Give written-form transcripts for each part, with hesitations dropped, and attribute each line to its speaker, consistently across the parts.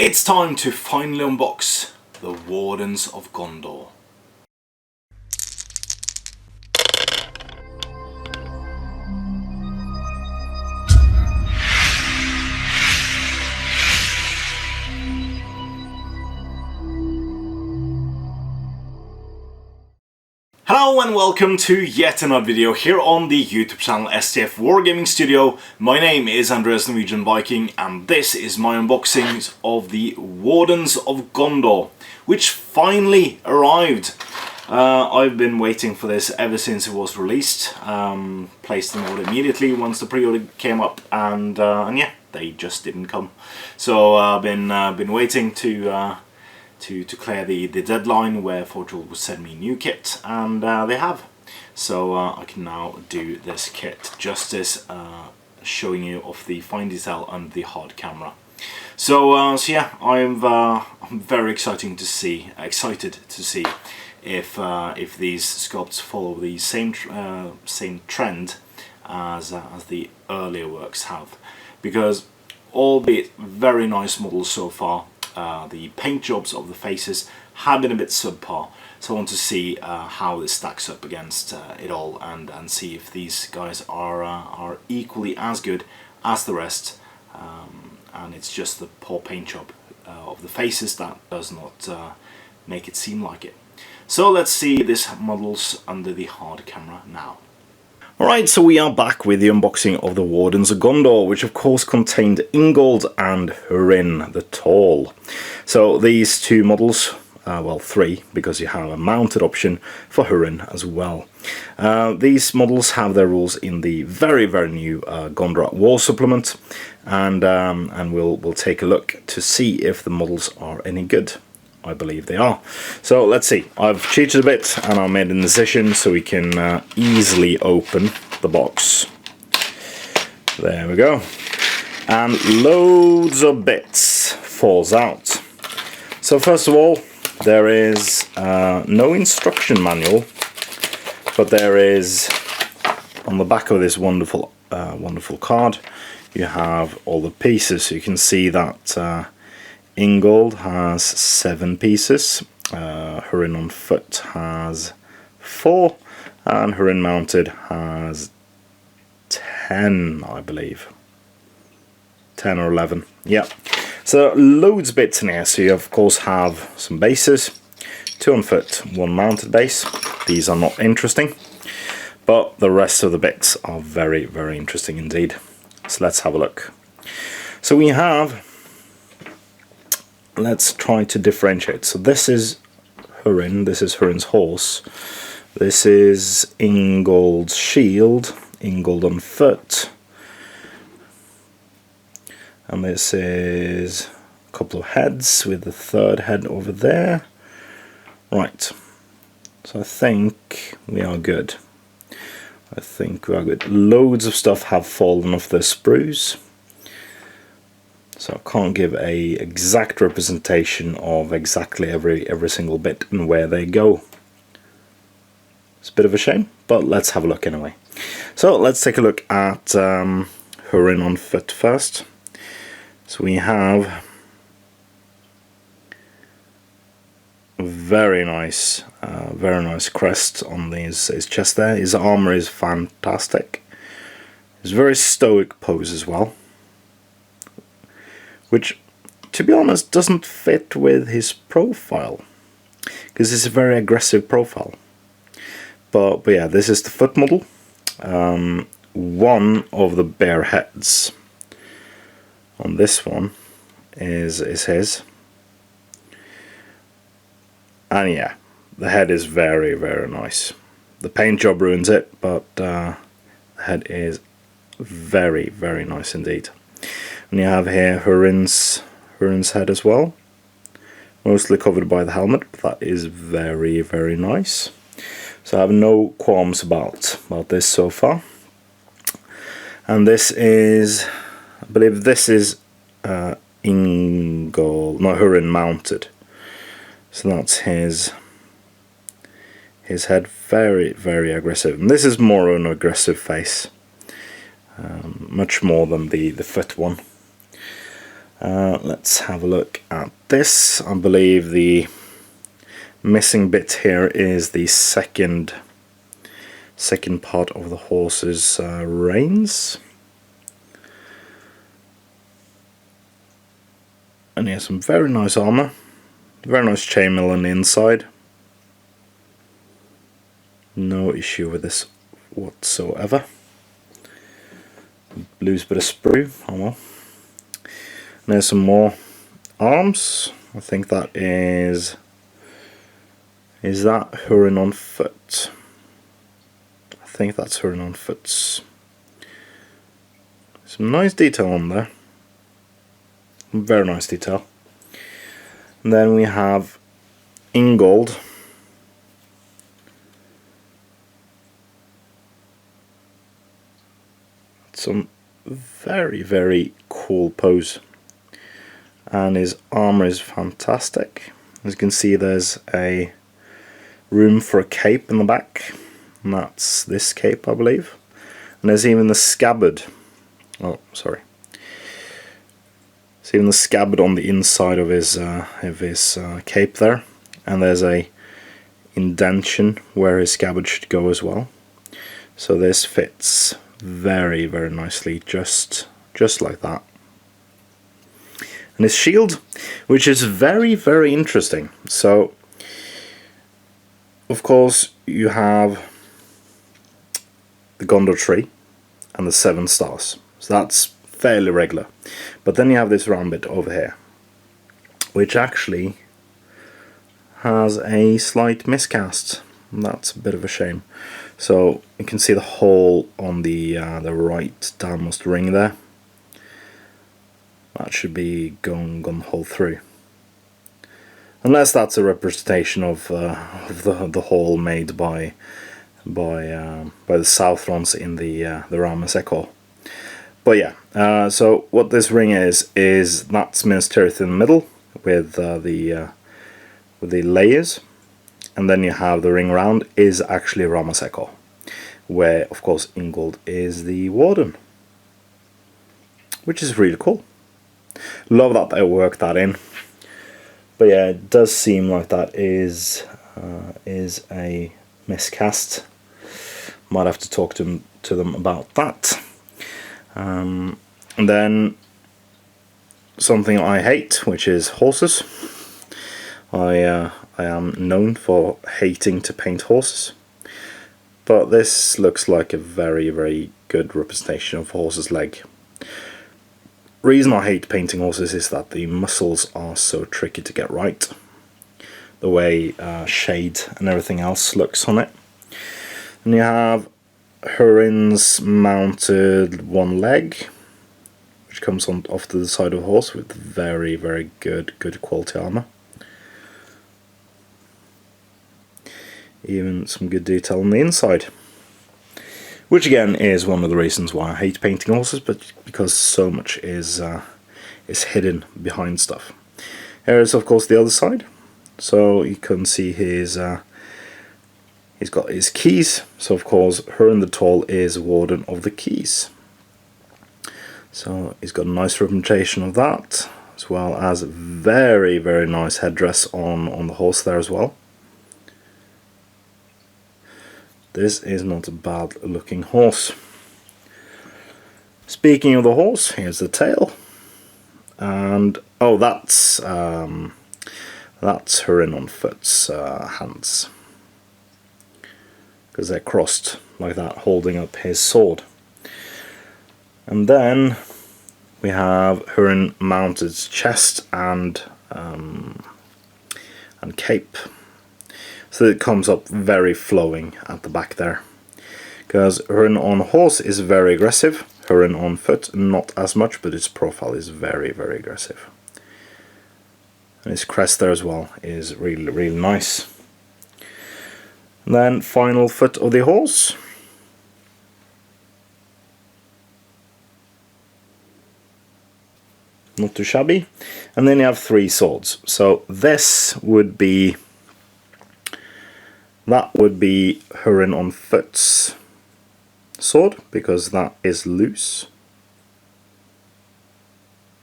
Speaker 1: It's time to finally unbox the Wardens of Gondor. Hello and welcome to yet another video here on the YouTube channel STF Wargaming Studio. My name is Andreas Norwegian Viking and this is my unboxing of the Wardens of Gondor, which finally arrived. I've been waiting for this ever since it was released. Placed an order immediately once the pre-order came up, and yeah, they just didn't come. So I've been waiting to clear the deadline where Forge would send me new kit, and they have. So I can now do this kit justice, showing you off the fine detail and the hard camera. So yeah, I'm very excited to see if these sculpts follow the same trend as the earlier works have, because albeit very nice models so far, the paint jobs of the faces have been a bit subpar, so I want to see how this stacks up against it all, and see if these guys are equally as good as the rest, and it's just the poor paint job of the faces that does not make it seem like it. So let's see these models under the hard camera now. Alright, so we are back with the unboxing of the Wardens of Gondor, which of course contained Ingold and Hurin the Tall. So these two models, well, three, because you have a mounted option for Hurin as well. These models have their rules in the very new Gondor War Supplement, and we'll take a look to see if the models are any good. I believe they are. So let's see. I've cheated a bit and I made an incision so we can easily open the box. There we go. And loads of bits falls out. So first of all, there is no instruction manual, but there is, on the back of this wonderful card, you have all the pieces. So you can see that Ingold has 7 pieces, Hurin on foot has 4, and Hurin mounted has 10, I believe. 10 or 11, yeah. So loads of bits in here. So you of course have some bases, 2 on foot, 1 mounted base. These are not interesting, but the rest of the bits are very interesting indeed. So let's have a look. So we have, let's try to differentiate. So this is Hurin, this is Hurin's horse, this is Ingold's shield, Ingold on foot, and this is a couple of heads with the third head over there. Right, so I think we are good. I think we are good. Loads of stuff have fallen off the sprues, so I can't give a exact representation of exactly every single bit and where they go. It's a bit of a shame, but let's have a look anyway. So let's take a look at Hurin on foot first. So we have a very nice crest on his chest there. His armor is fantastic. It's a very stoic pose as well, which, to be honest, doesn't fit with his profile, because it's a very aggressive profile. But yeah, this is the foot model. One of the bare heads on this one is his, and yeah, the head is very nice. The paint job ruins it, but the head is very nice indeed. And you have here Hurin's head as well, mostly covered by the helmet, but that is very nice. So I have no qualms about this so far. And this is, I believe this is Ingold, no, Hurin mounted. So that's his head, very aggressive. And this is more an aggressive face, much more than the foot one. Let's have a look at this. I believe the missing bit here is the second part of the horse's reins. And he has some very nice armour, very nice chainmail on the inside. No issue with this whatsoever. Loose bit of sprue, oh well. And there's some more arms. I think that is that Hurin on foot? I think that's Hurin on foot. Some nice detail on there. Very nice detail. And then we have Ingold. Some very, very cool pose. And his armor is fantastic. As you can see, there's a room for a cape in the back. And that's this cape, I believe. And there's even the scabbard. Oh, sorry. There's even the scabbard on the inside of his cape there. And there's a indentation where his scabbard should go as well. So this fits very, very nicely, just like that. And his shield, which is very, very interesting. So, of course, you have the Gondor tree and the 7 stars. So that's fairly regular. But then you have this round bit over here, which actually has a slight miscast. And that's a bit of a shame. So you can see the hole on the right downmost ring there. That should be gone the whole through. Unless that's a representation of the hole made by the Southrons in the Ramasekor. But yeah, so what this ring is that's Minas Tirith in the middle with the layers. And then you have the ring around is actually Ramasekor, where of course Ingold is the Warden, which is really cool. Love that they worked that in. But yeah, it does seem like that is a miscast. Might have to talk to them about that. And then something I hate, which is horses. I am known for hating to paint horses, but this looks like a very, very good representation of a horse's leg. Reason I hate painting horses is that the muscles are so tricky to get right. The way shade and everything else looks on it. And you have Hurin's mounted one leg, which comes on off to the side of the horse with very, very good quality armour. Even some good detail on the inside, which again is one of the reasons why I hate painting horses, but because so much is hidden behind stuff. Here is of course the other side, so you can see he's got his keys. So of course Hurin the Tall is Warden of the Keys, so he's got a nice representation of that, as well as very, very nice headdress on the horse there as well. This is not a bad looking horse. Speaking of the horse, here's the tail. And oh, that's Hurin on foot's hands, because they're crossed like that, holding up his sword. And then we have Hurin mounted chest and cape. So it comes up very flowing at the back there. Because Hurin on horse is very aggressive, Hurin on foot not as much, but its profile is very, very aggressive. And his crest there as well is really, really nice. And then final foot of the horse. Not too shabby. And then you have 3 swords. So this would be... that would be Hurin on foot's sword, because that is loose.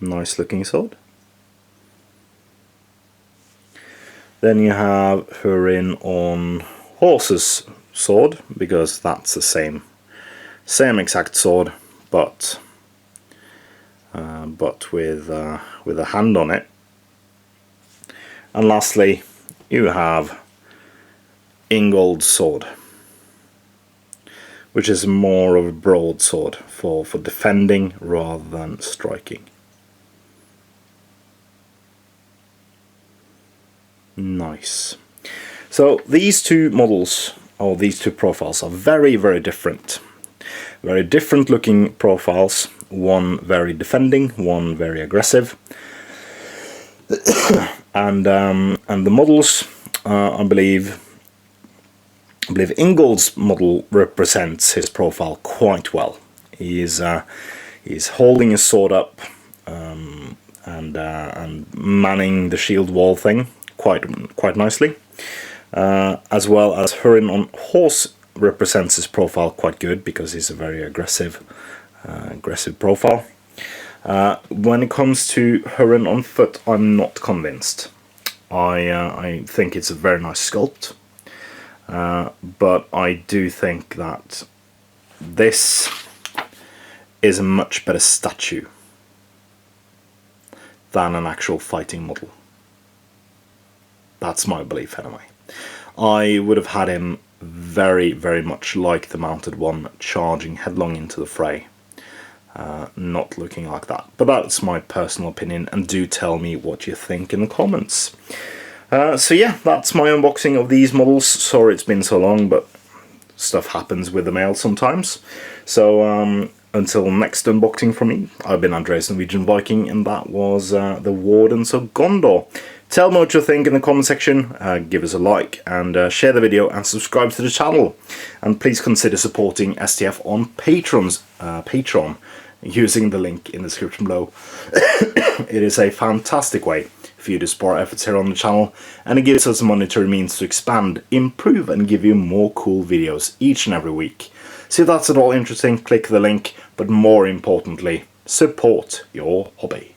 Speaker 1: Nice looking sword. Then you have Hurin on horse's sword, because that's the same exact sword, but with a hand on it. And lastly, you have Inggold's sword, which is more of a broadsword for defending rather than striking. Nice. So these two models, or these two profiles, are very, very different. Very different looking profiles. One very defending, one very aggressive. and the models, I believe Inggold's model represents his profile quite well. He's holding his sword up and manning the shield wall thing quite nicely, as well as Hurin on horse represents his profile quite good, because he's a very aggressive profile. When it comes to Hurin on foot, I'm not convinced. I think it's a very nice sculpt, but I do think that this is a much better statue than an actual fighting model. That's my belief anyway. I would have had him very, very much like the mounted one, charging headlong into the fray. Not looking like that. But that's my personal opinion, and do tell me what you think in the comments. So yeah, that's my unboxing of these models. Sorry it's been so long, but stuff happens with the mail sometimes. So until next unboxing from me, I've been Andreas Norwegian Viking, and that was the Wardens of Gondor. Tell me what you think in the comment section, give us a like, and share the video, and subscribe to the channel. And please consider supporting STF on Patreon, using the link in the description below. It is a fantastic way for you to support our efforts here on the channel, and it gives us a monetary means to expand, improve, and give you more cool videos each and every week. So if that's at all interesting, click the link, but more importantly, support your hobby.